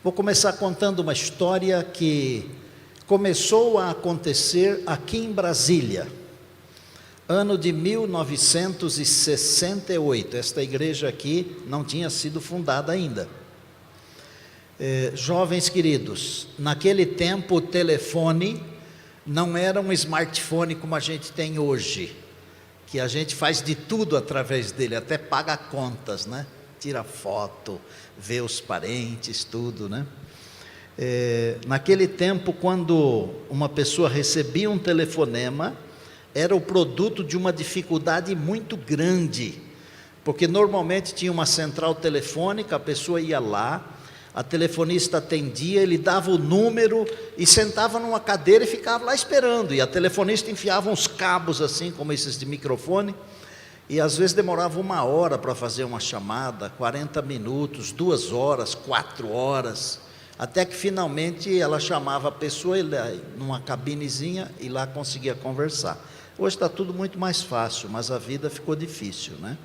Vou começar contando uma história que começou a acontecer aqui em Brasília, ano de 1968. Esta igreja aqui não tinha sido fundada ainda. Jovens queridos, naquele tempo o telefone não era um smartphone como a gente tem hoje, que a gente faz de tudo através dele, até paga contas, né? Tira foto, vê os parentes, tudo, né? Naquele tempo, quando uma pessoa recebia um telefonema, era o produto de uma dificuldade muito grande, porque normalmente tinha uma central telefônica, a pessoa ia lá, a telefonista atendia, ele dava o número e sentava numa cadeira e ficava lá esperando, e a telefonista enfiava uns cabos assim, como esses de microfone, e às vezes demorava 1 hora para fazer uma chamada, 40 minutos, 2 horas, 4 horas, até que finalmente ela chamava a pessoa numa cabinezinha e lá conseguia conversar. Hoje está tudo muito mais fácil, mas a vida ficou difícil, né?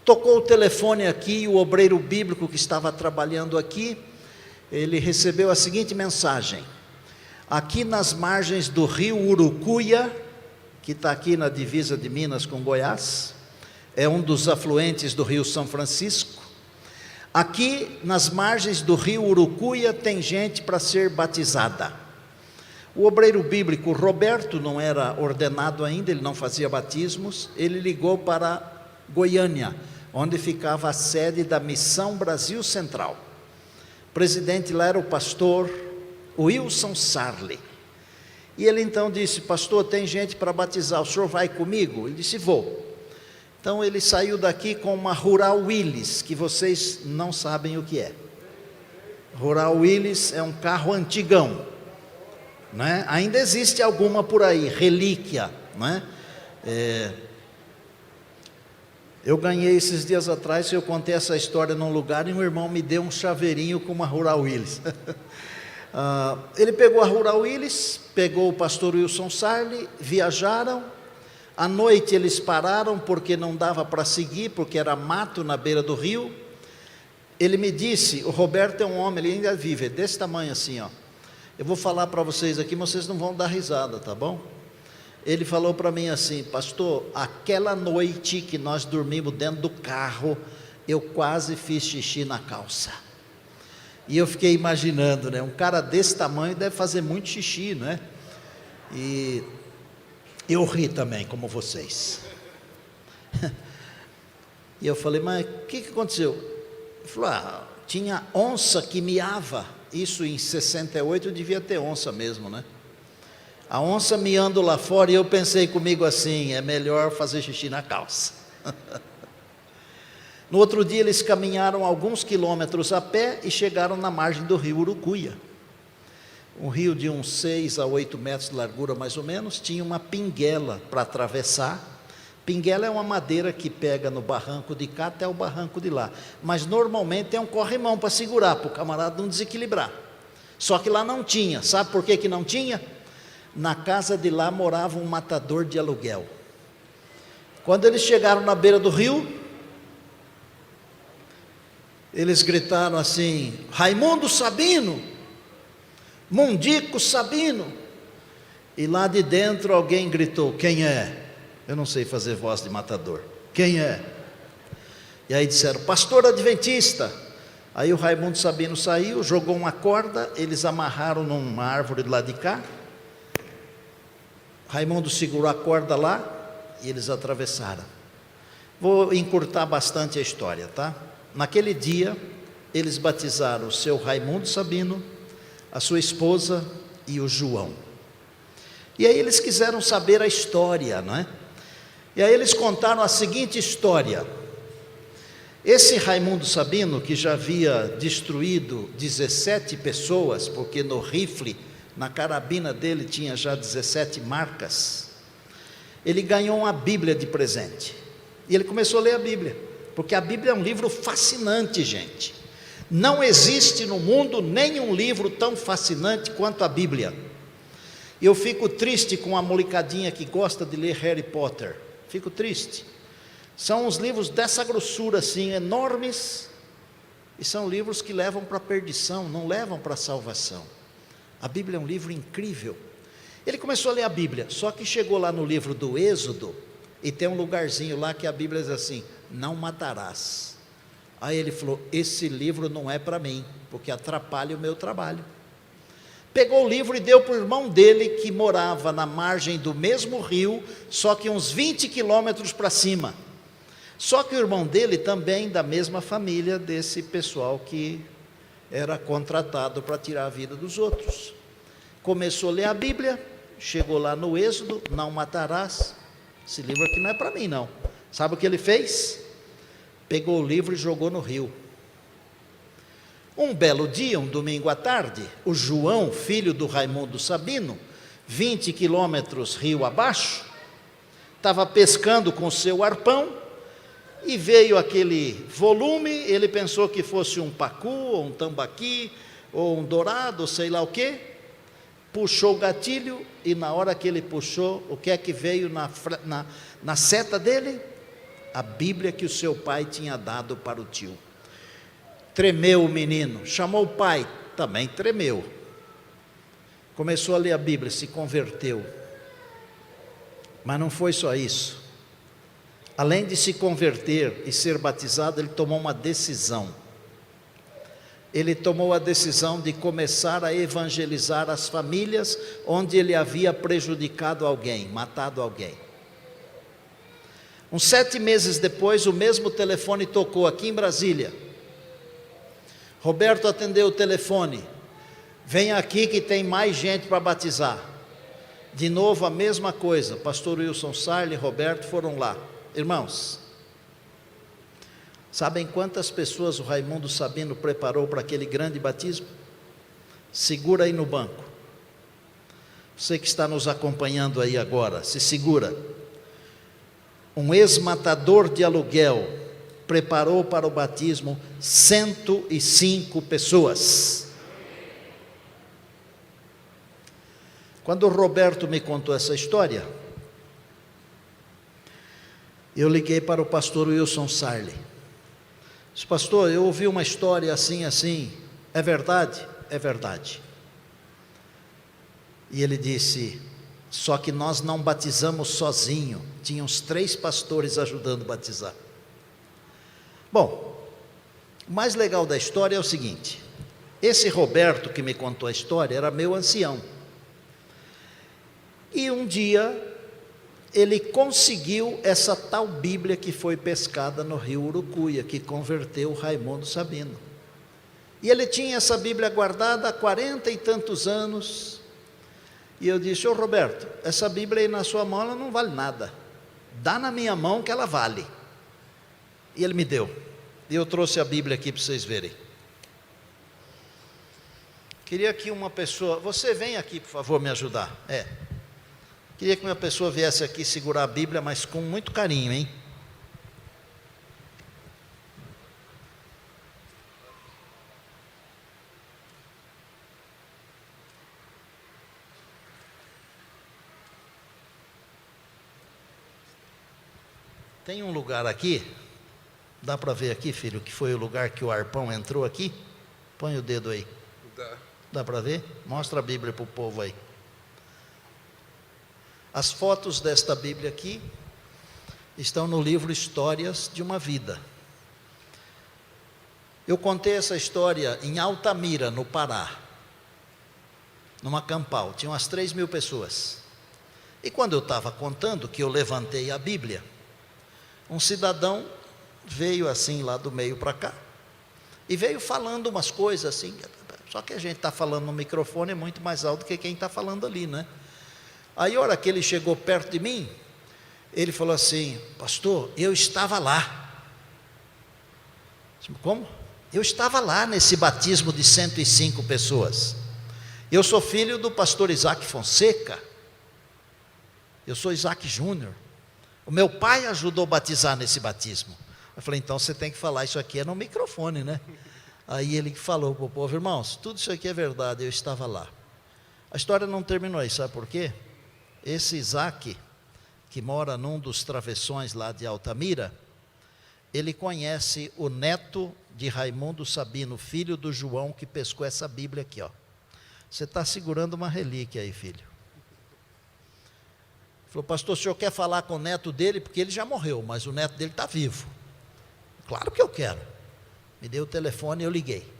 Tocou o telefone aqui e o obreiro bíblico que estava trabalhando aqui, ele recebeu a seguinte mensagem: aqui nas margens do rio Urucuia, que está aqui na divisa de Minas com Goiás, é um dos afluentes do rio São Francisco. Aqui nas margens do rio Urucuia tem gente para ser batizada. O obreiro bíblico Roberto não era ordenado ainda, ele não fazia batismos, ele ligou para Goiânia, onde ficava a sede da Missão Brasil Central. O presidente lá era o pastor Wilson Sarli. E ele então disse: pastor, tem gente para batizar, o senhor vai comigo? Ele disse: vou. Então ele saiu daqui com uma Rural Willys, que vocês não sabem o que é. Rural Willys é um carro antigão, né? Ainda existe alguma por aí, relíquia, né? Eu ganhei esses dias atrás, eu contei essa história num lugar e um irmão me deu um chaveirinho com uma Rural Willys. Ele pegou a Rural Willys, pegou o pastor Wilson Sarli, viajaram. À noite eles pararam porque não dava para seguir, porque era mato na beira do rio. Ele me disse, o Roberto é um homem, ele ainda vive, é desse tamanho assim, ó. Eu vou falar para vocês aqui, mas vocês não vão dar risada, tá bom? Ele falou para mim assim: pastor, aquela noite que nós dormimos dentro do carro, eu quase fiz xixi na calça. E eu fiquei imaginando, né? Um cara desse tamanho deve fazer muito xixi, né? E eu ri também, como vocês. E eu falei: mas o que aconteceu? Ele falou: tinha onça que miava. Isso em 68 devia ter onça mesmo, né? A onça miando lá fora, e eu pensei comigo assim: é melhor fazer xixi na calça. No outro dia eles caminharam alguns quilômetros a pé e chegaram na margem do rio Urucuia. Um rio de uns 6 a 8 metros de largura mais ou menos, tinha uma pinguela para atravessar. Pinguela é uma madeira que pega no barranco de cá até o barranco de lá, mas normalmente é um corrimão para segurar, para o camarada não desequilibrar. Só que lá não tinha. Sabe por que não tinha? Na casa de lá morava um matador de aluguel. Quando eles chegaram na beira do rio, eles gritaram assim: Raimundo Sabino, Mundico Sabino. E lá de dentro alguém gritou: quem é? Eu não sei fazer voz de matador. Quem é? E aí disseram: pastor adventista. Aí o Raimundo Sabino saiu, jogou uma corda, eles amarraram numa árvore do lado de cá. Raimundo segurou a corda lá e eles atravessaram. Vou encurtar bastante a história, tá? Naquele dia, eles batizaram o seu Raimundo Sabino, a sua esposa e o João. E aí eles quiseram saber a história, não é? E aí eles contaram a seguinte história: esse Raimundo Sabino, que já havia destruído 17 pessoas, porque no rifle, na carabina dele tinha já 17 marcas, ele ganhou uma Bíblia de presente, e ele começou a ler a Bíblia, porque a Bíblia é um livro fascinante, gente. Não existe no mundo nenhum livro tão fascinante quanto a Bíblia. Eu fico triste com a molecadinha que gosta de ler Harry Potter, fico triste. São uns livros dessa grossura assim, enormes, E são livros que levam para a perdição, não levam para a salvação. A Bíblia é um livro incrível. Ele começou a ler a Bíblia, só que chegou lá no livro do Êxodo, e tem um lugarzinho lá que a Bíblia diz assim: não matarás. Aí ele falou: esse livro não é para mim, porque atrapalha o meu trabalho. Pegou o livro e deu para o irmão dele, que morava na margem do mesmo rio, só que uns 20 quilômetros para cima. Só que o irmão dele também da mesma família desse pessoal que era contratado para tirar a vida dos outros. Começou a ler a Bíblia, chegou lá no Êxodo: não matarás. Esse livro aqui não é para mim não. Sabe o que ele fez? Pegou o livro e jogou no rio. Um belo dia, um domingo à tarde, o João, filho do Raimundo Sabino, 20 quilômetros rio abaixo, estava pescando com seu arpão, e veio aquele volume. Ele pensou que fosse um pacu, ou um tambaqui, ou um dourado, ou sei lá o quê. Puxou o gatilho, e na hora que ele puxou, o que é que veio na seta dele? A Bíblia que o seu pai tinha dado para o tio. Tremeu o menino, chamou o pai, também tremeu. Começou a ler a Bíblia, se converteu. Mas não foi só isso. Além de se converter e ser batizado, ele tomou uma decisão. Ele tomou a decisão de começar a evangelizar as famílias onde ele havia prejudicado alguém, matado alguém. Uns 7 meses depois, o mesmo telefone tocou aqui em Brasília. Roberto atendeu o telefone: vem aqui que tem mais gente para batizar. De novo a mesma coisa, pastor Wilson Sarli e Roberto foram lá. Irmãos, sabem quantas pessoas o Raimundo Sabino preparou para aquele grande batismo? Segura aí no banco. Você que está nos acompanhando aí agora, se segura. Um ex-matador de aluguel preparou para o batismo 105 pessoas. Quando o Roberto me contou essa história, eu liguei para o pastor Wilson Sarli. Disse: pastor, eu ouvi uma história assim, assim, é verdade? É verdade. E ele disse: só que nós não batizamos sozinho, tinha uns 3 pastores ajudando a batizar. Bom, o mais legal da história é o seguinte: esse Roberto que me contou a história era meu ancião. E um dia ele conseguiu essa tal Bíblia que foi pescada no rio Urucuia, que converteu o Raimundo Sabino. E ele tinha essa Bíblia guardada há 40 e tantos anos. E eu disse: ô Roberto, essa Bíblia aí na sua mão, ela não vale nada. Dá na minha mão que ela vale. E ele me deu. E eu trouxe a Bíblia aqui para vocês verem. Queria que uma pessoa... Você vem aqui, por favor, me ajudar. Queria que uma pessoa viesse aqui segurar a Bíblia, mas com muito carinho, hein? Tem um lugar aqui, dá para ver aqui, filho, que foi o lugar que o arpão entrou aqui? Põe o dedo aí. Dá para ver? Mostra a Bíblia para o povo aí. As fotos desta Bíblia aqui estão no livro Histórias de uma Vida. Eu contei essa história em Altamira, no Pará, numa campal, tinha umas 3.000 pessoas. E quando eu estava contando que eu levantei a Bíblia, um cidadão veio assim lá do meio para cá, e veio falando umas coisas assim, só que a gente está falando no microfone é muito mais alto do que quem está falando ali, né? Aí a hora que ele chegou perto de mim, ele falou assim: pastor, eu estava lá. Como? Eu estava lá nesse batismo de 105 pessoas. Eu sou filho do pastor Isaac Fonseca. Eu sou Isaac Júnior. O meu pai ajudou a batizar nesse batismo. Eu falei: então você tem que falar isso aqui no microfone, né? Aí ele falou para o povo: irmãos, tudo isso aqui é verdade, eu estava lá. A história não terminou aí, sabe por quê? Esse Isaac, que mora num dos travessões lá de Altamira, ele conhece o neto de Raimundo Sabino, filho do João, que pescou essa Bíblia aqui, ó. Você está segurando uma relíquia aí, filho. Falou, pastor, o senhor quer falar com o neto dele? Porque ele já morreu, mas o neto dele está vivo. Claro que eu quero. Me deu o telefone e eu liguei.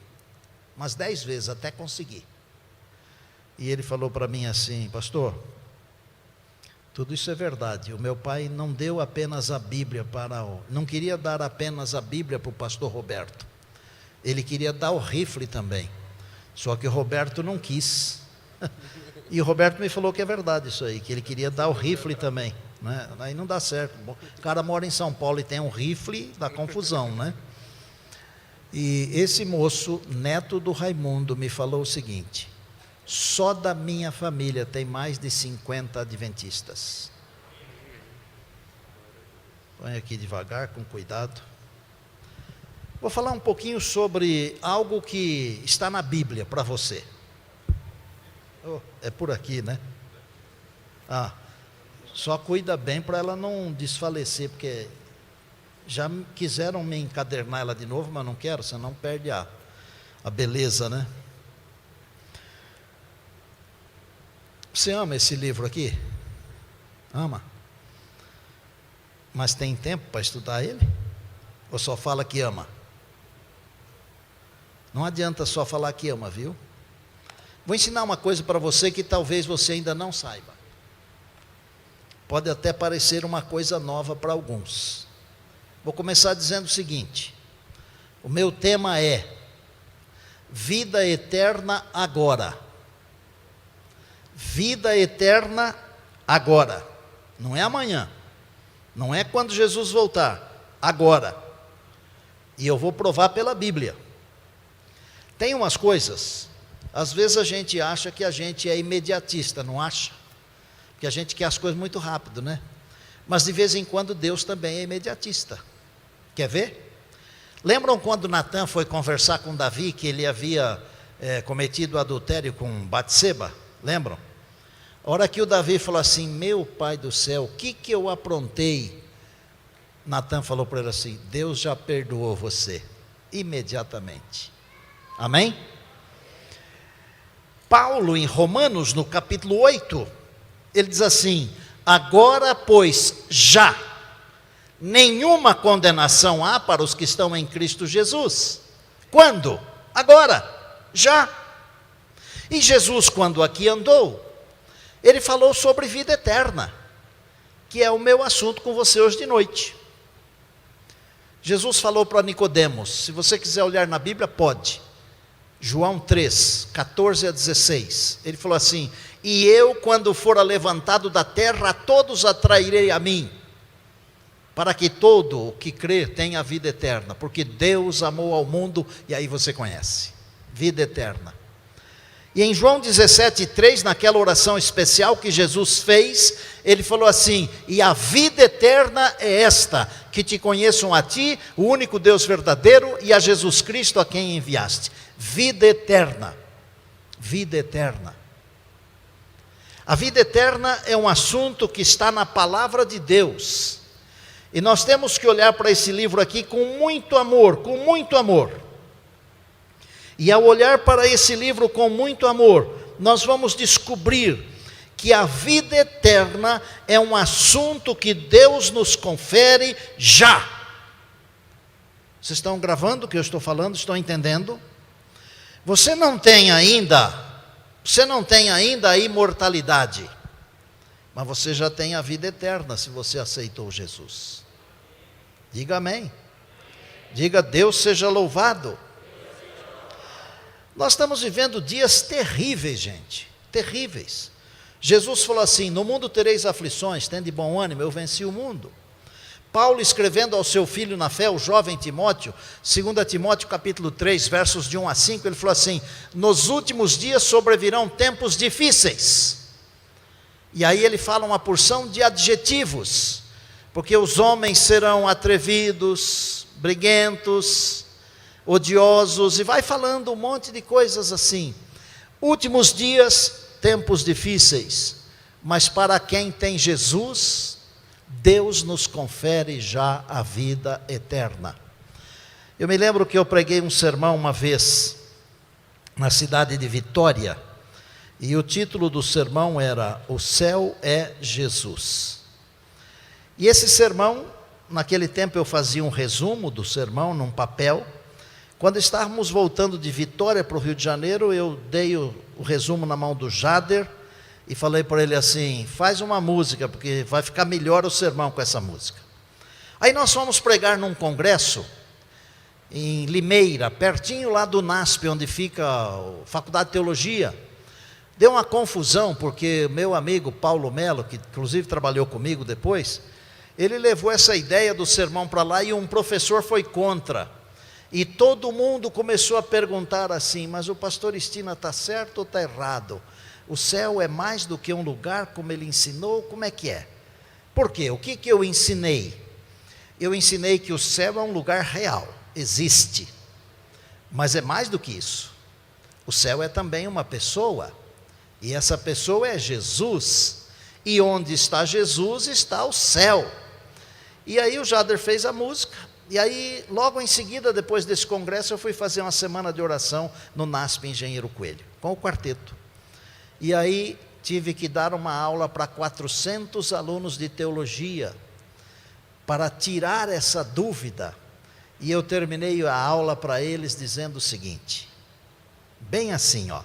Umas 10 vezes até conseguir. E ele falou para mim assim, pastor, tudo isso é verdade. O meu pai não deu apenas a Bíblia não queria dar apenas a Bíblia para o pastor Roberto. Ele queria dar o rifle também. Só que o Roberto não quis. E o Roberto me falou que é verdade isso aí, que ele queria dar o rifle também, né? Aí não dá certo. O cara mora em São Paulo e tem um rifle, dá confusão, né? E esse moço, neto do Raimundo, me falou o seguinte: só da minha família tem mais de 50 adventistas. Põe aqui devagar, com cuidado. Vou falar um pouquinho sobre algo que está na Bíblia para você. É por aqui, né? Só cuida bem para ela não desfalecer, porque já quiseram me encadernar ela de novo, mas não quero, senão perde a beleza, né? Você ama esse livro aqui? Ama? Mas tem tempo para estudar ele? Ou só fala que ama? Não adianta só falar que ama, viu? Vou ensinar uma coisa para você que talvez você ainda não saiba. Pode até parecer uma coisa nova para alguns. Vou começar dizendo o seguinte: o meu tema é vida eterna agora. Vida eterna agora. Não é amanhã. Não é quando Jesus voltar. Agora. E eu vou provar pela Bíblia. Tem umas coisas, às vezes a gente acha que a gente é imediatista, não acha? Porque a gente quer as coisas muito rápido, né? Mas de vez em quando Deus também é imediatista. Quer ver? Lembram quando Natã foi conversar com Davi, que ele havia cometido adultério com Batseba? Lembram? A hora que o Davi falou assim, meu pai do céu, o que eu aprontei? Natã falou para ele assim, Deus já perdoou você, imediatamente. Amém? Paulo, em Romanos, no capítulo 8, ele diz assim, agora, pois, já, nenhuma condenação há para os que estão em Cristo Jesus. Quando? Agora, já. E Jesus, quando aqui andou, ele falou sobre vida eterna, que é o meu assunto com você hoje de noite. Jesus falou para Nicodemos, se você quiser olhar na Bíblia, pode. João 3, 14 a 16, ele falou assim, e eu quando for levantado da terra, a todos atrairei a mim, para que todo o que crer tenha vida eterna, porque Deus amou ao mundo, e aí você conhece, vida eterna. E em João 17, 3, naquela oração especial que Jesus fez, ele falou assim, e a vida eterna é esta, que te conheçam a ti, o único Deus verdadeiro, e a Jesus Cristo a quem enviaste. Vida eterna, vida eterna. A vida eterna é um assunto que está na palavra de Deus, e nós temos que olhar para esse livro aqui com muito amor, com muito amor. E ao olhar para esse livro com muito amor, nós vamos descobrir que a vida eterna é um assunto que Deus nos confere já. Vocês estão gravando o que eu estou falando? Estão entendendo? Você não tem ainda a imortalidade, mas você já tem a vida eterna se você aceitou Jesus. Diga amém. Diga Deus seja louvado. Nós estamos vivendo dias terríveis, gente, terríveis. Jesus falou assim, no mundo tereis aflições, tende bom ânimo, eu venci o mundo. Paulo escrevendo ao seu filho na fé, o jovem Timóteo, 2 Timóteo capítulo 3, versos de 1 a 5, ele falou assim, nos últimos dias sobrevirão tempos difíceis. E aí ele fala uma porção de adjetivos, porque os homens serão atrevidos, briguentos, odiosos, e vai falando um monte de coisas assim. Últimos dias, tempos difíceis, mas para quem tem Jesus, Deus nos confere já a vida eterna. Eu me lembro que eu preguei um sermão uma vez na cidade de Vitória, e o título do sermão era O Céu é Jesus. E esse sermão, naquele tempo eu fazia um resumo do sermão num papel. Quando estávamos voltando de Vitória para o Rio de Janeiro, eu dei o resumo na mão do Jader e falei para ele assim: faz uma música, porque vai ficar melhor o sermão com essa música. Aí nós fomos pregar num congresso em Limeira, pertinho lá do NASP, onde fica a Faculdade de Teologia. Deu uma confusão, porque meu amigo Paulo Melo, que inclusive trabalhou comigo depois, ele levou essa ideia do sermão para lá e um professor foi contra. E todo mundo começou a perguntar assim: mas o pastor Estina está certo ou está errado? O céu é mais do que um lugar, como ele ensinou? Como é que é? Por quê? O que eu ensinei? Eu ensinei que o céu é um lugar real, existe. Mas é mais do que isso. O céu é também uma pessoa. E essa pessoa é Jesus. E onde está Jesus, está o céu. E aí o Jader fez a música. E aí, logo em seguida, depois desse congresso, eu fui fazer uma semana de oração no NASP Engenheiro Coelho, com o quarteto. E aí, tive que dar uma aula para 400 alunos de teologia, para tirar essa dúvida. E eu terminei a aula para eles dizendo o seguinte, bem assim, ó: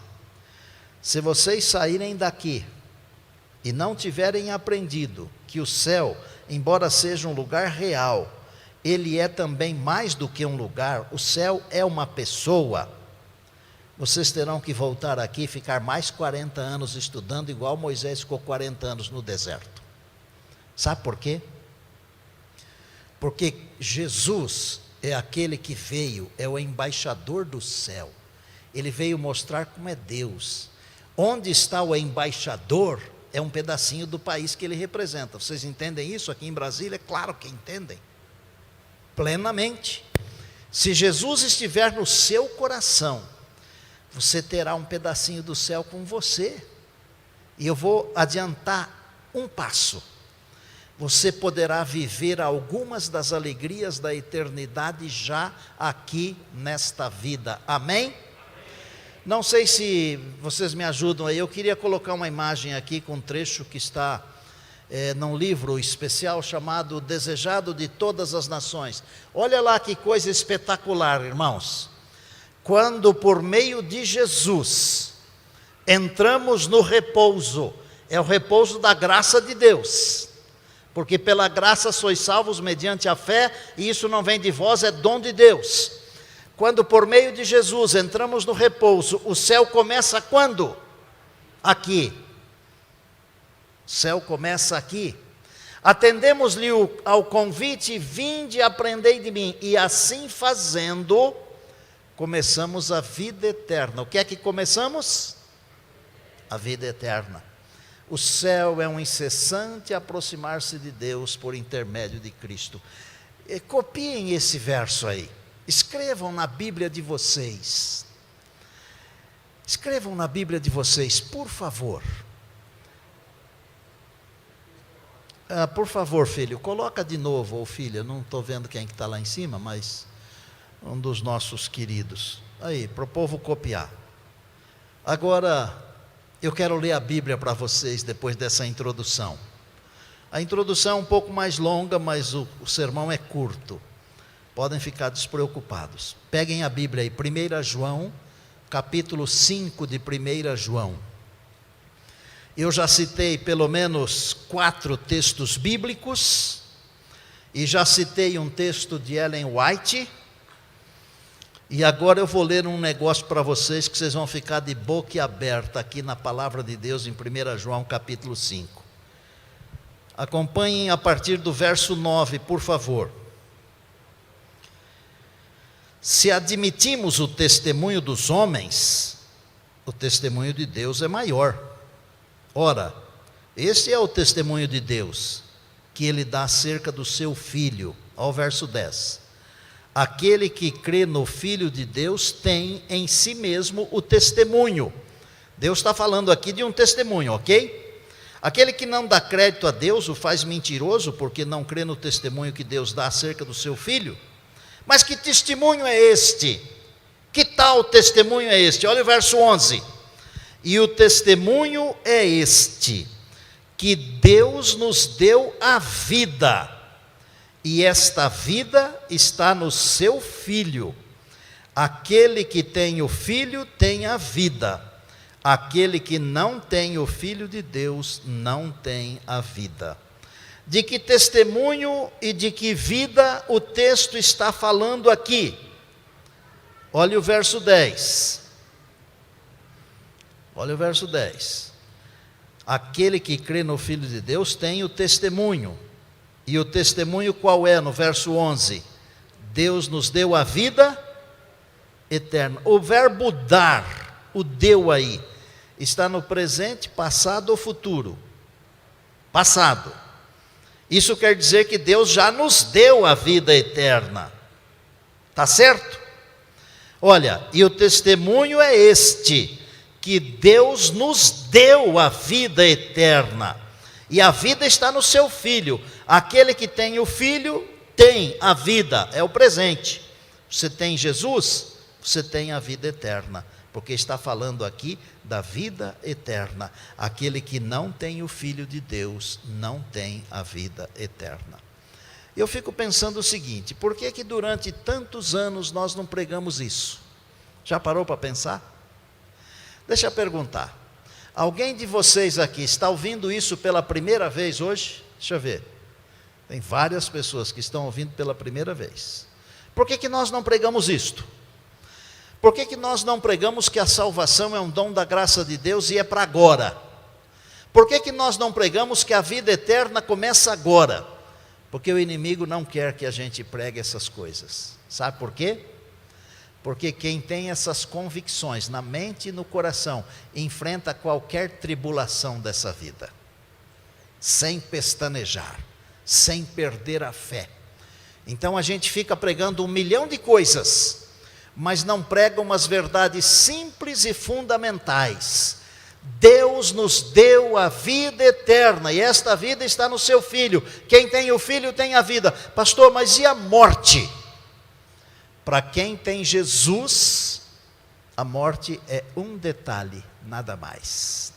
se vocês saírem daqui e não tiverem aprendido que o céu, embora seja um lugar real, ele é também mais do que um lugar, o céu é uma pessoa, vocês terão que voltar aqui e ficar mais 40 anos estudando, igual Moisés ficou 40 anos no deserto. Sabe por quê? Porque Jesus é aquele que veio, é o embaixador do céu. Ele veio mostrar como é Deus. Onde está o embaixador é um pedacinho do país que ele representa. Vocês entendem isso aqui em Brasília? É claro que entendem. Plenamente. Se Jesus estiver no seu coração, você terá um pedacinho do céu com você. E eu vou adiantar um passo. Você poderá viver algumas das alegrias da eternidade já aqui nesta vida. Amém? Não sei se vocês me ajudam aí, eu queria colocar uma imagem aqui com um trecho que está num livro especial chamado Desejado de Todas as Nações. Olha lá que coisa espetacular, irmãos. Quando por meio de Jesus entramos no repouso, é o repouso da graça de Deus, porque pela graça sois salvos mediante a fé, e isso não vem de vós, é dom de Deus. Quando por meio de Jesus entramos no repouso, o céu começa quando? Aqui. O céu começa aqui. Atendemos-lhe ao convite: vinde e aprendei de mim. E assim fazendo, começamos a vida eterna. O que é que começamos? A vida eterna. O céu é um incessante aproximar-se de Deus por intermédio de Cristo. Copiem esse verso aí. Escrevam na Bíblia de vocês. Escrevam na Bíblia de vocês, por favor. Por favor, filho, coloca de novo, ou filha, não estou vendo quem que está lá em cima, mas um dos nossos queridos. Aí, para o povo copiar. Agora, eu quero ler a Bíblia para vocês depois dessa introdução. A introdução é um pouco mais longa, mas o sermão é curto. Podem ficar despreocupados. Peguem a Bíblia aí, 1 João, capítulo 5 de 1 João. Eu já citei pelo menos 4 textos bíblicos, e já citei um texto de Ellen White, e agora eu vou ler um negócio para vocês que vocês vão ficar de boca aberta aqui na palavra de Deus em 1 João capítulo 5. Acompanhem a partir do verso 9, por favor. Se admitimos o testemunho dos homens, o testemunho de Deus é maior. Ora, esse é o testemunho de Deus, que ele dá acerca do seu Filho. Ao verso 10. Aquele que crê no Filho de Deus tem em si mesmo o testemunho. Deus está falando aqui de um testemunho, ok? Aquele que não dá crédito a Deus o faz mentiroso, porque não crê no testemunho que Deus dá acerca do seu Filho. Mas que testemunho é este? Que tal testemunho é este? Olha o verso 11. E o testemunho é este, que Deus nos deu a vida, e esta vida está no seu Filho. Aquele que tem o Filho tem a vida. Aquele que não tem o Filho de Deus não tem a vida. De que testemunho e de que vida o texto está falando aqui? Olha o verso 10. Olha o verso 10. Aquele que crê no Filho de Deus tem o testemunho. E o testemunho qual é no verso 11? Deus nos deu a vida eterna. O verbo dar, o deu aí, está no presente, passado ou futuro? Passado. Isso quer dizer que Deus já nos deu a vida eterna. Tá certo? Olha, e o testemunho é este, que Deus nos deu a vida eterna. E a vida está no seu Filho. Aquele que tem o Filho tem a vida, é o presente. Você tem Jesus, você tem a vida eterna, porque está falando aqui da vida eterna. Aquele que não tem o Filho de Deus não tem a vida eterna. Eu fico pensando o seguinte: por que durante tantos anos nós não pregamos isso? Já parou para pensar? Deixa eu perguntar. Alguém de vocês aqui está ouvindo isso pela primeira vez hoje? Deixa eu ver. Tem várias pessoas que estão ouvindo pela primeira vez. Por que nós não pregamos isto? Por que nós não pregamos que a salvação é um dom da graça de Deus e é para agora? Por que nós não pregamos que a vida eterna começa agora? Porque o inimigo não quer que a gente pregue essas coisas. Sabe por quê? Porque quem tem essas convicções na mente e no coração, enfrenta qualquer tribulação dessa vida, sem pestanejar, sem perder a fé. Então a gente fica pregando 1 milhão de coisas, mas não prega umas verdades simples e fundamentais. Deus nos deu a vida eterna, e esta vida está no seu Filho. Quem tem o Filho tem a vida. Pastor, mas e a morte? Para quem tem Jesus, a morte é um detalhe, nada mais.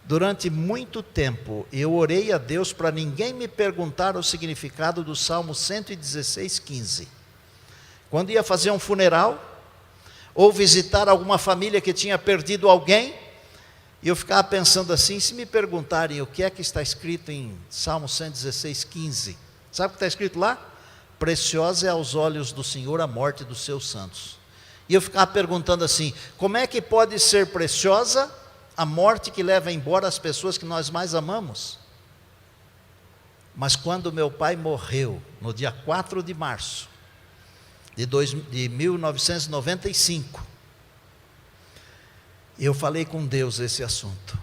Durante muito tempo, eu orei a Deus para ninguém me perguntar o significado do Salmo 116:15. Quando ia fazer um funeral, ou visitar alguma família que tinha perdido alguém, e eu ficava pensando assim: se me perguntarem o que é que está escrito em Salmo 116:15, sabe o que está escrito lá? Preciosa é aos olhos do Senhor a morte dos seus santos. E eu ficava perguntando assim: como é que pode ser preciosa a morte que leva embora as pessoas que nós mais amamos? Mas quando meu pai morreu, no dia 4 de março de 1995, eu falei com Deus esse assunto,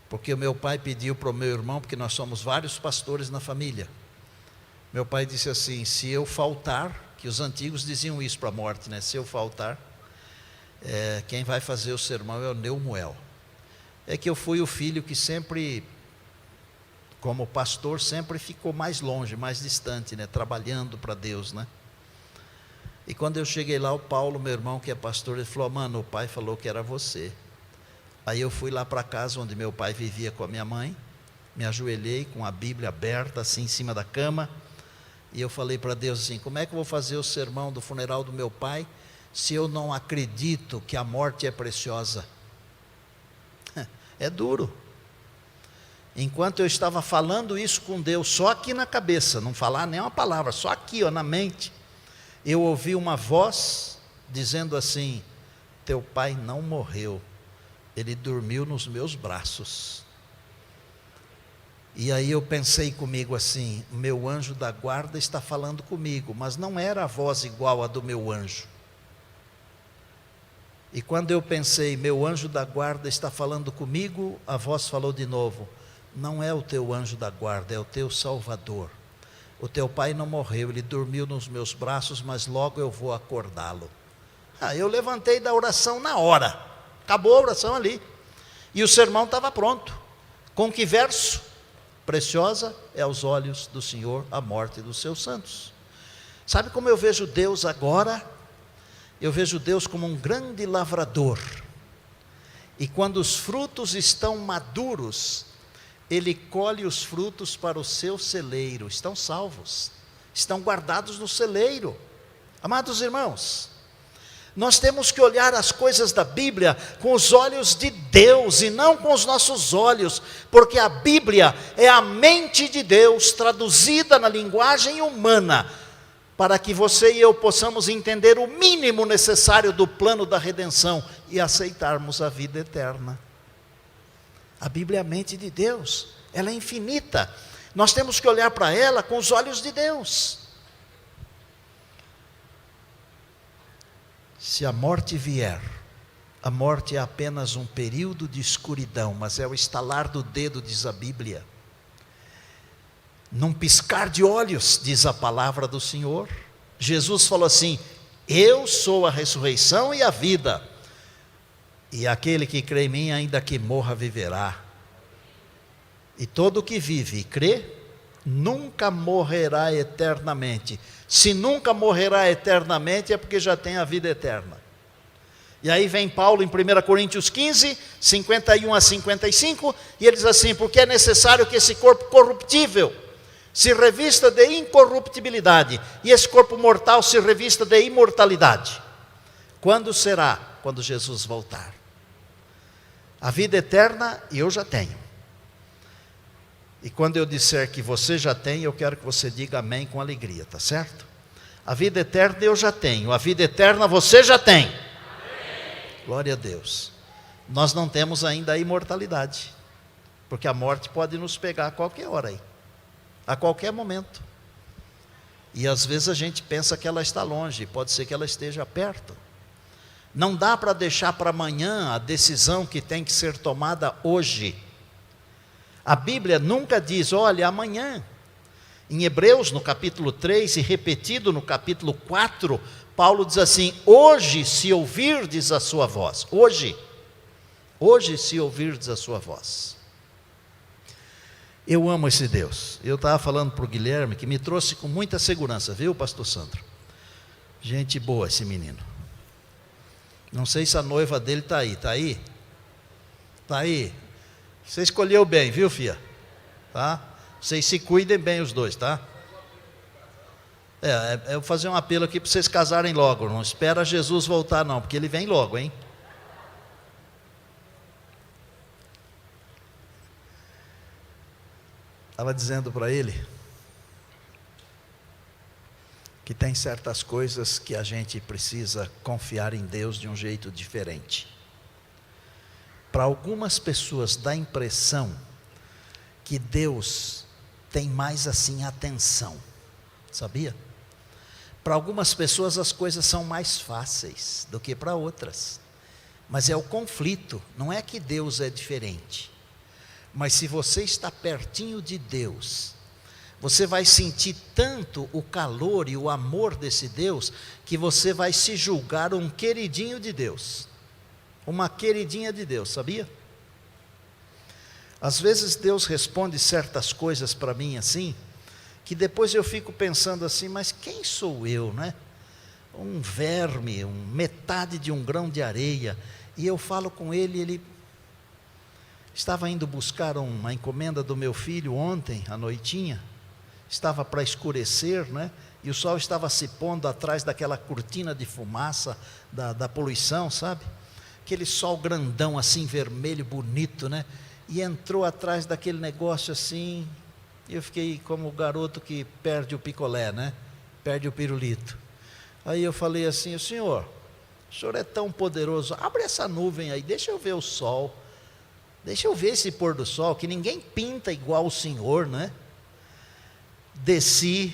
porque o meu pai pediu para o meu irmão, porque nós somos vários pastores na família. Meu pai disse assim: se eu faltar, que os antigos diziam isso para a morte, né? Se eu faltar, quem vai fazer o sermão é o Neumoel. É que eu fui o filho que sempre, como pastor, sempre ficou mais longe, mais distante, né? Trabalhando para Deus, né? E quando eu cheguei lá, o Paulo, meu irmão, que é pastor, ele falou: mano, o pai falou que era você. Aí eu fui lá para casa onde meu pai vivia com a minha mãe, me ajoelhei com a Bíblia aberta assim em cima da cama, e eu falei para Deus assim: como é que eu vou fazer o sermão do funeral do meu pai, se eu não acredito que a morte é preciosa? É duro. Enquanto eu estava falando isso com Deus, só aqui na cabeça, não falar nem uma palavra, só aqui, ó, na mente, eu ouvi uma voz dizendo assim: teu pai não morreu, ele dormiu nos meus braços. E aí eu pensei comigo assim: meu anjo da guarda está falando comigo, mas não era a voz igual a do meu anjo. E quando eu pensei, meu anjo da guarda está falando comigo, a voz falou de novo: não é o teu anjo da guarda, é o teu Salvador. O teu pai não morreu, ele dormiu nos meus braços, mas logo eu vou acordá-lo. Eu levantei da oração na hora, acabou a oração ali, e o sermão estava pronto. Com que verso? Preciosa é aos olhos do Senhor a morte dos seus santos. Sabe como eu vejo Deus agora? Eu vejo Deus como um grande lavrador. E quando os frutos estão maduros, Ele colhe os frutos para o seu celeiro. Estão salvos, estão guardados no celeiro. Amados irmãos, nós temos que olhar as coisas da Bíblia com os olhos de Deus e não com os nossos olhos, porque a Bíblia é a mente de Deus traduzida na linguagem humana, para que você e eu possamos entender o mínimo necessário do plano da redenção e aceitarmos a vida eterna. A Bíblia é a mente de Deus, ela é infinita, nós temos que olhar para ela com os olhos de Deus. Se a morte vier, a morte é apenas um período de escuridão, mas é o estalar do dedo, diz a Bíblia. Num piscar de olhos, diz a palavra do Senhor. Jesus falou assim: eu sou a ressurreição e a vida, e aquele que crê em mim, ainda que morra, viverá. E todo o que vive e crê, nunca morrerá eternamente. Se nunca morrerá eternamente, é porque já tem a vida eterna. E aí vem Paulo em 1 Coríntios 15, 51 a 55, e ele diz assim: porque é necessário que esse corpo corruptível se revista de incorruptibilidade, e esse corpo mortal se revista de imortalidade. Quando será? Quando Jesus voltar. A vida eterna eu já tenho. E quando eu disser que você já tem, eu quero que você diga amém com alegria, tá certo? A vida eterna eu já tenho, a vida eterna você já tem. Amém. Glória a Deus. Nós não temos ainda a imortalidade, porque a morte pode nos pegar a qualquer hora aí, a qualquer momento. E às vezes a gente pensa que ela está longe, pode ser que ela esteja perto. Não dá para deixar para amanhã a decisão que tem que ser tomada hoje. A Bíblia nunca diz, olha, amanhã. Em Hebreus, no capítulo 3, e repetido no capítulo 4, Paulo diz assim: hoje se ouvirdes a sua voz. Hoje se ouvirdes a sua voz. Eu amo esse Deus. Eu estava falando para o Guilherme, que me trouxe com muita segurança, viu, pastor Sandro? Gente boa esse menino. Não sei se a noiva dele está aí. Está aí? Está aí. Você escolheu bem, viu, filha? Tá? Vocês se cuidem bem os dois, tá? Eu vou fazer um apelo aqui para vocês casarem logo. Não espera Jesus voltar não, porque ele vem logo, hein? Estava dizendo para ele que tem certas coisas que a gente precisa confiar em Deus de um jeito diferente. Para algumas pessoas dá a impressão que Deus tem mais assim atenção, sabia? Para algumas pessoas as coisas são mais fáceis do que para outras, mas é o conflito, não é que Deus é diferente, mas se você está pertinho de Deus, você vai sentir tanto o calor e o amor desse Deus, que você vai se julgar um queridinho de Deus. Uma queridinha de Deus, sabia? Às vezes Deus responde certas coisas para mim assim, que depois eu fico pensando assim, mas quem sou eu, né? Um verme, metade de um grão de areia, e eu falo com ele, ele estava indo buscar uma encomenda do meu filho ontem, à noitinha, estava para escurecer, né? E o sol estava se pondo atrás daquela cortina de fumaça, da poluição, sabe? Aquele sol grandão assim, vermelho, bonito, né? E entrou atrás daquele negócio assim, e eu fiquei como o garoto que perde o picolé, né? Perde o pirulito. Aí eu falei assim, o senhor é tão poderoso, abre essa nuvem aí, deixa eu ver o sol, deixa eu ver esse pôr do sol, que ninguém pinta igual o senhor, né? Desci,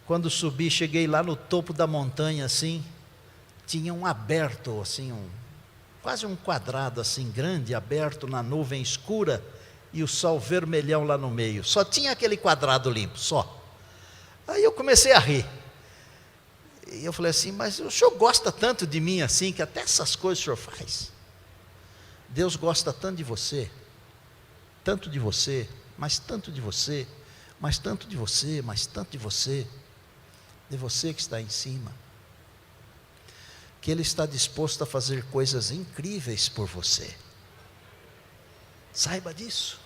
quando subi, cheguei lá no topo da montanha assim, tinha um aberto assim, quase um quadrado assim grande, aberto na nuvem escura, e o sol vermelhão lá no meio, só tinha aquele quadrado limpo, só. Aí eu comecei a rir, e eu falei assim, mas o senhor gosta tanto de mim assim, que até essas coisas o senhor faz? Deus gosta tanto de você, mas tanto de você, mas tanto de você, mas tanto de você. de você que está em cima, que Ele está disposto a fazer coisas incríveis por você. Saiba disso.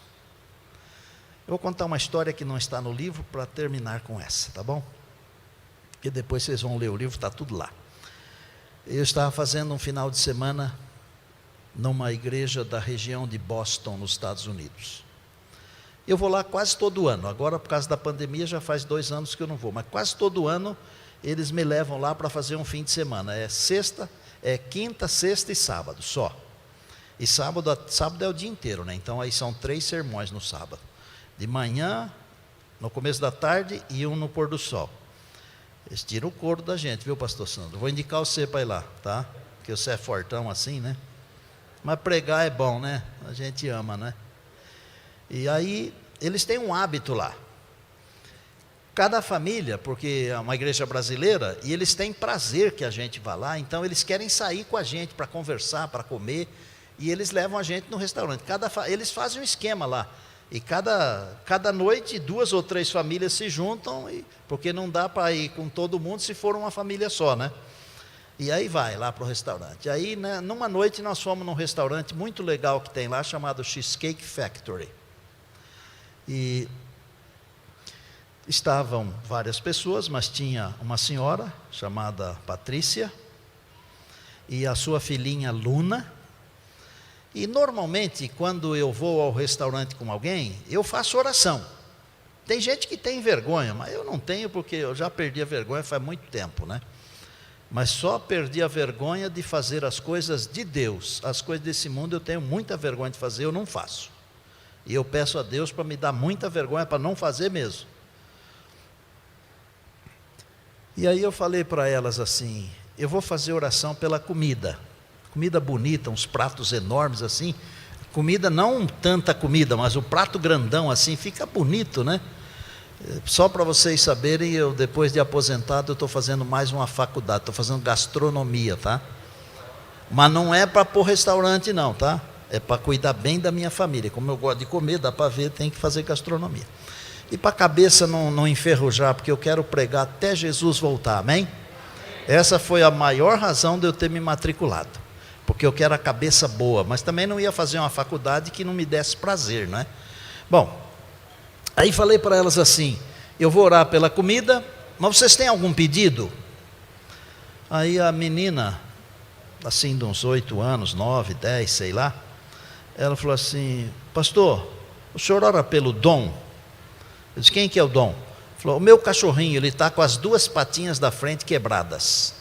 Eu vou contar uma história que não está no livro para terminar com essa, tá bom? Porque depois vocês vão ler o livro, está tudo lá. Eu estava fazendo um final de semana numa igreja da região de Boston, nos Estados Unidos. Eu vou lá quase todo ano. Agora, por causa da pandemia, já faz 2 anos que eu não vou, mas quase todo ano eles me levam lá para fazer um fim de semana. É quinta, sexta e sábado só. E sábado é o dia inteiro, né? Então aí são 3 sermões no sábado. De manhã, no começo da tarde e um no pôr do sol. Eles tiram o couro da gente, viu, pastor Sandro? Vou indicar você para ir lá, tá? Porque você é fortão assim, né? Mas pregar é bom, né? A gente ama, né? E aí, eles têm um hábito lá. Cada família, porque é uma igreja brasileira, e eles têm prazer que a gente vá lá, então eles querem sair com a gente para conversar, para comer, e eles levam a gente no restaurante. Eles fazem um esquema lá, e cada noite 2 ou 3 famílias se juntam, porque não dá para ir com todo mundo se for uma família só, né? E aí vai lá para o restaurante. Aí, né, numa noite nós fomos num restaurante muito legal que tem lá, chamado Cheesecake Factory. E estavam várias pessoas, mas tinha uma senhora chamada Patrícia e a sua filhinha Luna. E normalmente, quando eu vou ao restaurante com alguém, eu faço oração. Tem gente que tem vergonha, mas eu não tenho, porque eu já perdi a vergonha faz muito tempo, né? Mas só perdi a vergonha de fazer as coisas de Deus. As coisas desse mundo eu tenho muita vergonha de fazer, eu não faço. E eu peço a Deus para me dar muita vergonha para não fazer mesmo. E aí eu falei para elas assim, eu vou fazer oração pela comida. Comida bonita, uns pratos enormes assim. Comida, não tanta comida, mas o prato grandão assim, fica bonito, né? Só para vocês saberem, eu depois de aposentado, eu estou fazendo mais uma faculdade, estou fazendo gastronomia, tá? Mas não é para pôr restaurante não, tá? É para cuidar bem da minha família. Como eu gosto de comer, dá para ver, tem que fazer gastronomia. E para a cabeça não enferrujar, porque eu quero pregar até Jesus voltar, amém? Essa foi a maior razão de eu ter me matriculado. Porque eu quero a cabeça boa, mas também não ia fazer uma faculdade que não me desse prazer, não é? Bom, aí falei para elas assim, eu vou orar pela comida, mas vocês têm algum pedido? Aí a menina, assim de uns 8 anos, 9, 10, sei lá, ela falou assim, pastor, o senhor ora pelo Dom? Eu disse, quem que é o Dom? Falou, o meu cachorrinho, ele está com as 2 patinhas da frente quebradas.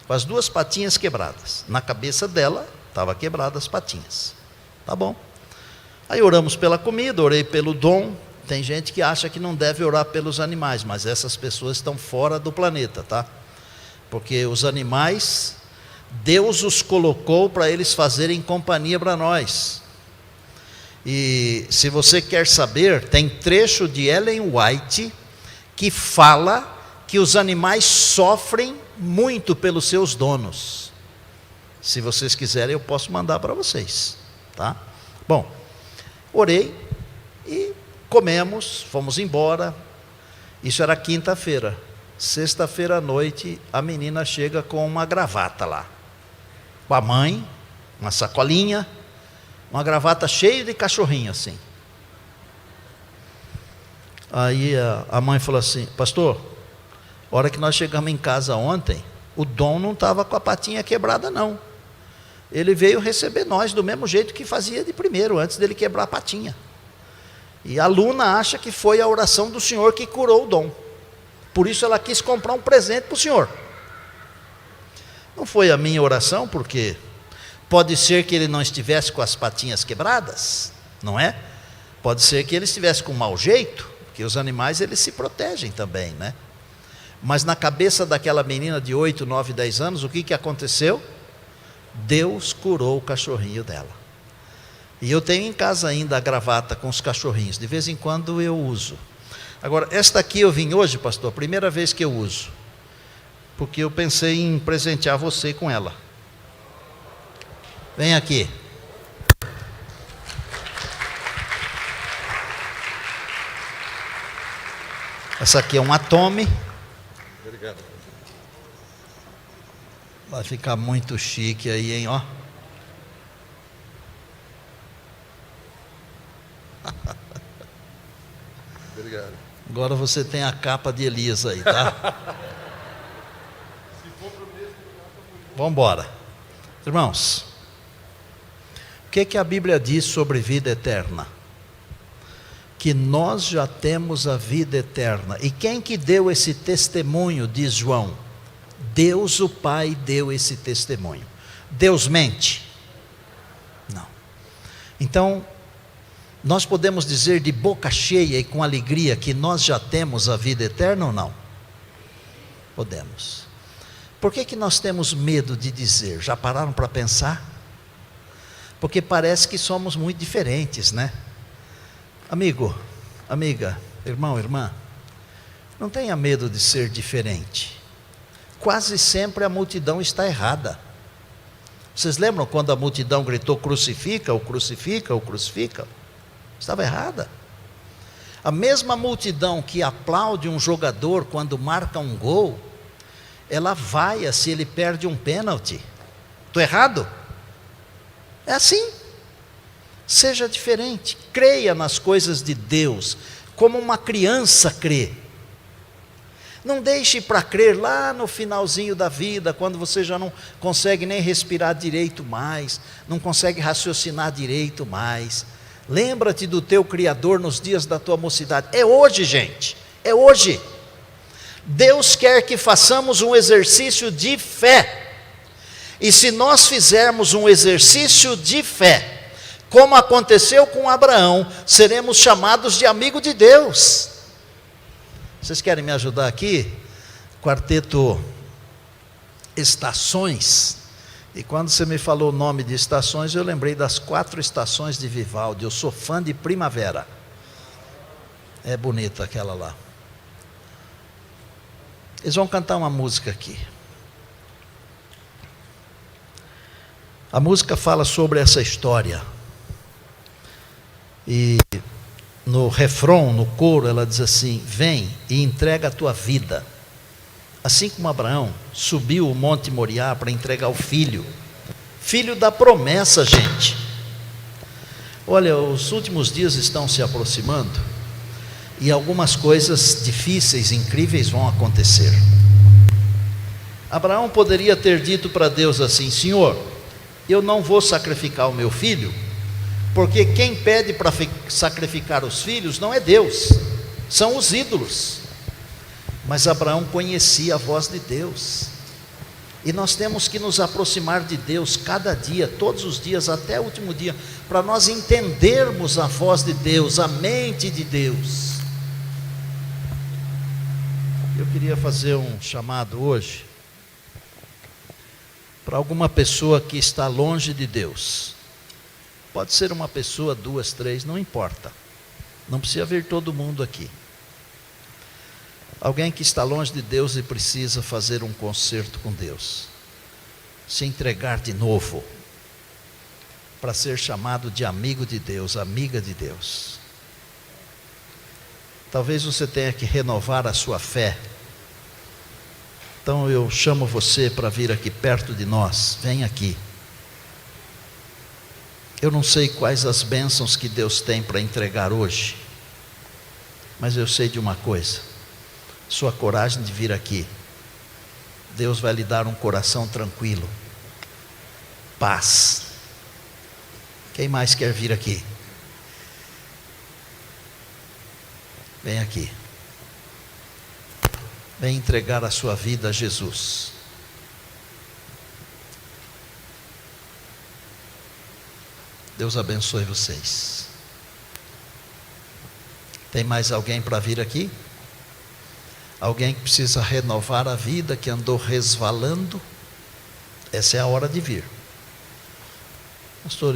Com as 2 patinhas quebradas. Na cabeça dela, estava quebradas as patinhas. Tá bom. Aí oramos pela comida, orei pelo Dom. Tem gente que acha que não deve orar pelos animais, mas essas pessoas estão fora do planeta, tá? Porque os animais, Deus os colocou para eles fazerem companhia para nós. E se você quer saber, tem trecho de Ellen White que fala que os animais sofrem muito pelos seus donos. Se vocês quiserem, eu posso mandar para vocês, tá? Bom, orei e comemos, fomos embora. Isso era quinta-feira. Sexta-feira à noite, a menina chega com uma gravata lá, com a mãe, uma sacolinha, uma gravata cheia de cachorrinho assim. Aí a mãe falou assim, pastor, a hora que nós chegamos em casa ontem, o Dom não estava com a patinha quebrada não. Ele veio receber nós do mesmo jeito que fazia de primeiro, antes dele quebrar a patinha. E a Luna acha que foi a oração do Senhor que curou o Dom. Por isso ela quis comprar um presente para o Senhor. Não foi a minha oração, porque pode ser que ele não estivesse com as patinhas quebradas, não é? Pode ser que ele estivesse com mau jeito, porque os animais eles se protegem também, né? Mas na cabeça daquela menina de 8, 9, 10 anos, o que aconteceu? Deus curou o cachorrinho dela. E eu tenho em casa ainda a gravata com os cachorrinhos, de vez em quando eu uso. Agora, esta aqui eu vim hoje, pastor, a primeira vez que eu uso, porque eu pensei em presentear você com ela. Vem aqui. Essa aqui é um Atome. Obrigado. Vai ficar muito chique aí, hein, ó. Obrigado. Agora você tem a capa de Elias aí, tá? Vamos embora. Irmãos, o que a Bíblia diz sobre vida eterna? Que nós já temos a vida eterna. E quem que deu esse testemunho, diz João? Deus o Pai deu esse testemunho. Deus mente? Não. Então, nós podemos dizer de boca cheia e com alegria que nós já temos a vida eterna ou não? Podemos. Por que nós temos medo de dizer? Já pararam para pensar? Porque parece que somos muito diferentes, né? Amigo, amiga, irmão, irmã, não tenha medo de ser diferente. Quase sempre a multidão está errada. Vocês lembram quando a multidão gritou crucifica-o, crucifica-o, crucifica-o? Estava errada. A mesma multidão que aplaude um jogador quando marca um gol, ela vaia se ele perde um pênalti. Estou errado? É assim. Seja diferente, creia nas coisas de Deus, como uma criança crê. Não deixe para crer lá no finalzinho da vida, quando você já não consegue nem respirar direito mais, não consegue raciocinar direito mais. Lembra-te do teu Criador nos dias da tua mocidade. É hoje, gente, é hoje. Deus quer que façamos um exercício de fé. E se nós fizermos um exercício de fé, como aconteceu com Abraão, seremos chamados de amigo de Deus. Vocês querem me ajudar aqui? Quarteto Estações. E quando você me falou o nome de estações, eu lembrei das 4 estações de Vivaldi. Eu sou fã de Primavera. É bonita aquela lá. Eles vão cantar uma música aqui. A música fala sobre essa história. E no refrão, no coro, ela diz assim: vem e entrega a tua vida. Assim como Abraão subiu o Monte Moriá para entregar o filho. Filho da promessa, gente. Olha, os últimos dias estão se aproximando. E algumas coisas difíceis, incríveis vão acontecer. Abraão poderia ter dito para Deus assim: Senhor, eu não vou sacrificar o meu filho, porque quem pede para sacrificar os filhos não é Deus, são os ídolos. Mas Abraão conhecia a voz de Deus. E nós temos que nos aproximar de Deus cada dia, todos os dias, até o último dia, para nós entendermos a voz de Deus, a mente de Deus. Eu queria fazer um chamado hoje para alguma pessoa que está longe de Deus. Pode ser uma pessoa, 2, 3, não importa. Não precisa vir todo mundo aqui. Alguém que está longe de Deus e precisa fazer um concerto com Deus. Se entregar de novo para ser chamado de amigo de Deus, amiga de Deus. Talvez você tenha que renovar a sua fé. Então eu chamo você para vir aqui perto de nós. Vem aqui. Eu não sei quais as bênçãos que Deus tem para entregar hoje, mas eu sei de uma coisa: sua coragem de vir aqui, Deus vai lhe dar um coração tranquilo, paz. Quem mais quer vir aqui? Vem aqui. Vem entregar a sua vida a Jesus. Deus abençoe vocês. Tem mais alguém para vir aqui? Alguém que precisa renovar a vida, que andou resvalando? Essa é a hora de vir. Pastor,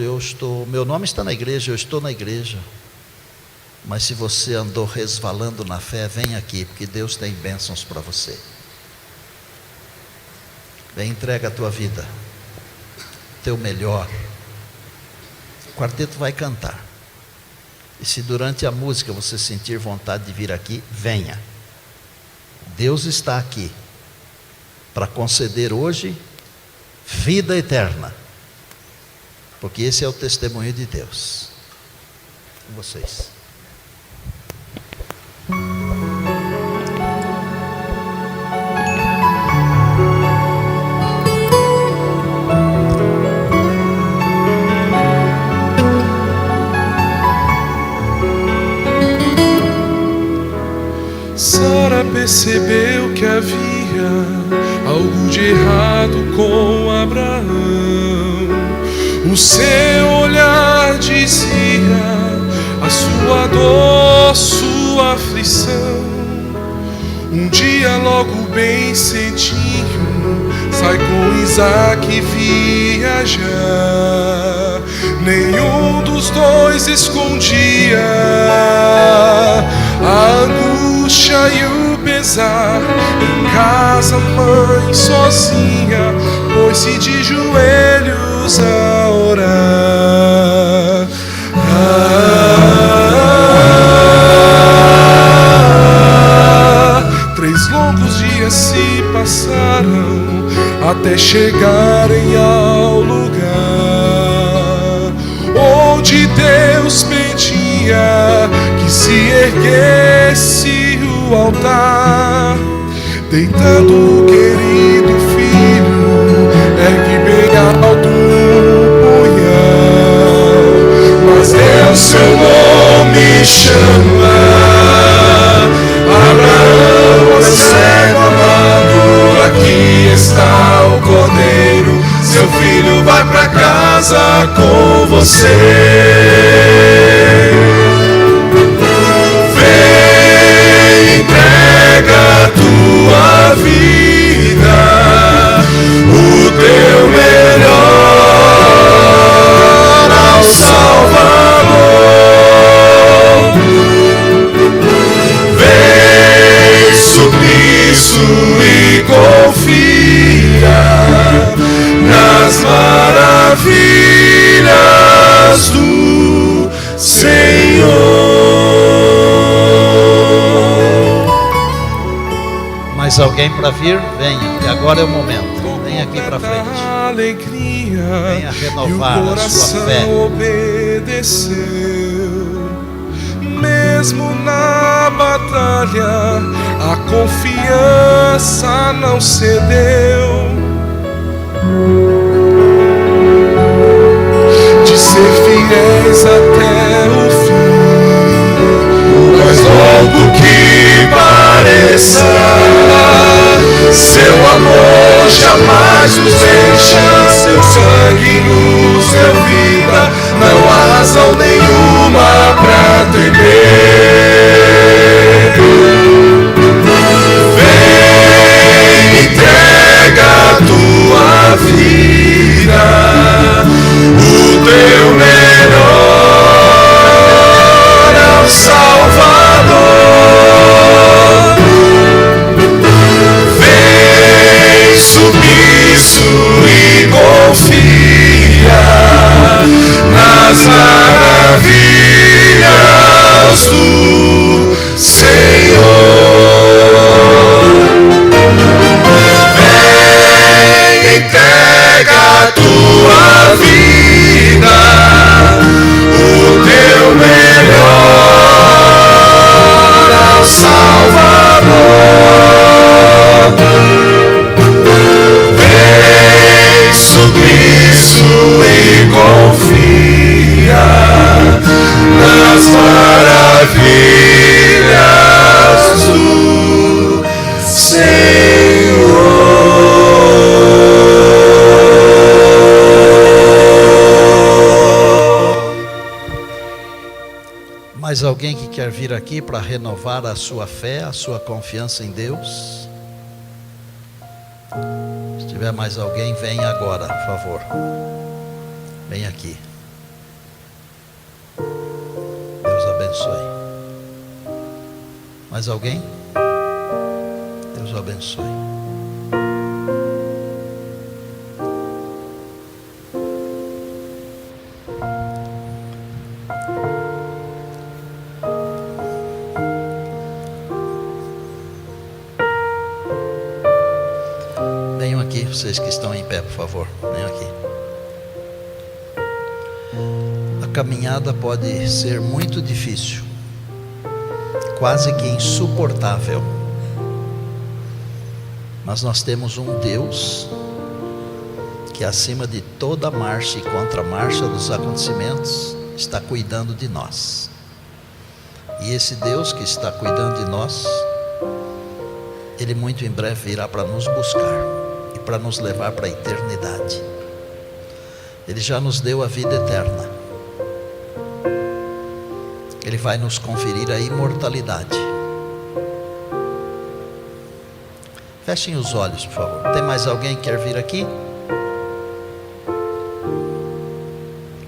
meu nome está na igreja, eu estou na igreja. Mas se você andou resvalando na fé, vem aqui, porque Deus tem bênçãos para você. Vem, entrega a tua vida, teu melhor. O quarteto vai cantar. E se durante a música você sentir vontade de vir aqui, venha. Deus está aqui. para conceder hoje vida eterna, porque esse é o testemunho de Deus. Com vocês. Sara percebeu que havia algo de errado com Abraão. O seu olhar dizia a sua dor, sua aflição. Um dia logo bem cedinho sai com Isaac viajar. Nenhum dos dois escondia a angústia e o pesar. Em casa, mãe sozinha pôs-se de joelhos a orar. Três longos dias se passaram até chegarem ao lugar onde Deus pedia que se erguesse o altar. Deitando o querido filho, ergue bem alto o punhal. Mas Deus seu nome chama. Abraão, servo amado, aqui está o cordeiro. Seu filho vai pra casa com você. Vem, entrega a tua vida, o teu melhor ao Salvador. Vem, submisso e confia nas maravilhas do Senhor. Mais alguém para vir? Venha, e agora é o momento. Venha aqui para frente. Venha renovar a sua fé. Obedeceu, mesmo na batalha, a confiança não cedeu. De ser fiéis até o fim, mas logo que pareça, seu amor jamais nos deixa. Seu sangue nos deu vida, não há razão nenhuma pra temer. Vem, entrega a tua vida, o teu melhor ao Salvador. Vem, submisso e confia nas maravilhas do Senhor. Vem, entrega a tua vida, o teu melhor ao Salvador. Vem, submisso e confia nas maravilhas do Senhor. Mais alguém que quer vir aqui para renovar a sua fé, a sua confiança em Deus? Se tiver mais alguém, venha agora, por favor. Vem aqui. Deus abençoe. Mais alguém? Deus abençoe. vocês que estão em pé, por favor, venham aqui. A caminhada pode ser muito difícil, quase que insuportável, mas nós temos um Deus que acima de toda marcha e contramarcha dos acontecimentos está cuidando de nós. E esse Deus que está cuidando de nós, Ele muito em breve virá para nos buscar e para nos levar para a eternidade. Ele já nos deu a vida eterna. Ele vai nos conferir a imortalidade. Fechem os olhos, por favor. Tem mais alguém que quer vir aqui?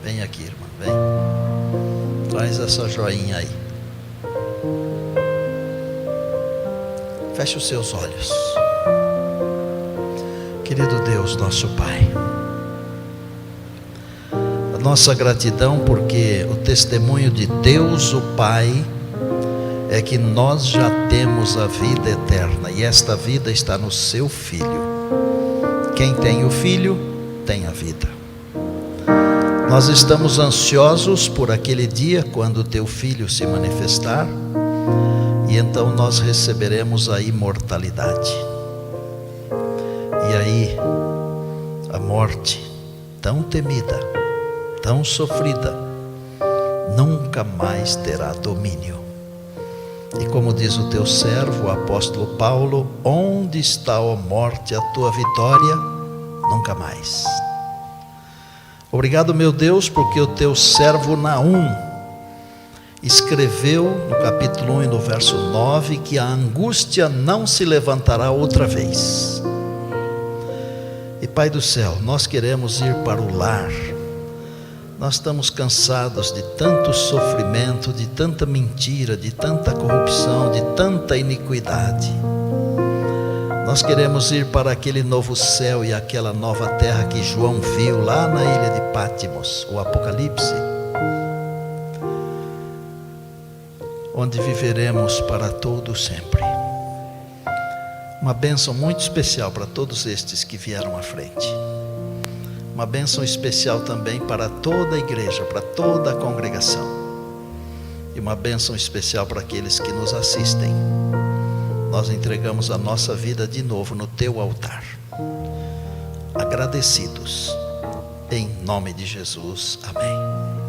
Vem aqui, irmã, vem. Traz essa joinha aí. Feche os seus olhos. Querido Deus, nosso Pai, a nossa gratidão porque o testemunho de Deus o Pai é que nós já temos a vida eterna, e esta vida está no seu Filho. Quem tem o Filho tem a vida. Nós estamos ansiosos por aquele dia quando o teu Filho se manifestar, e então nós receberemos a imortalidade. E aí a morte tão temida, tão sofrida, nunca mais terá domínio. E como diz o teu servo, o apóstolo Paulo: onde está, ó morte, a tua vitória? Nunca mais. Obrigado, meu Deus, porque o teu servo Naum escreveu no capítulo 1 e no verso 9 que a angústia não se levantará outra vez. E Pai do céu, nós queremos ir para o lar. Nós estamos cansados de tanto sofrimento, de tanta mentira, de tanta corrupção, de tanta iniquidade. Nós queremos ir para aquele novo céu e aquela nova terra que João viu lá na ilha de Patmos, o Apocalipse, onde viveremos para todo sempre. Uma bênção muito especial para todos estes que vieram à frente. Uma bênção especial também para toda a igreja, para toda a congregação. E uma bênção especial para aqueles que nos assistem. Nós entregamos a nossa vida de novo no teu altar, agradecidos, em nome de Jesus, amém.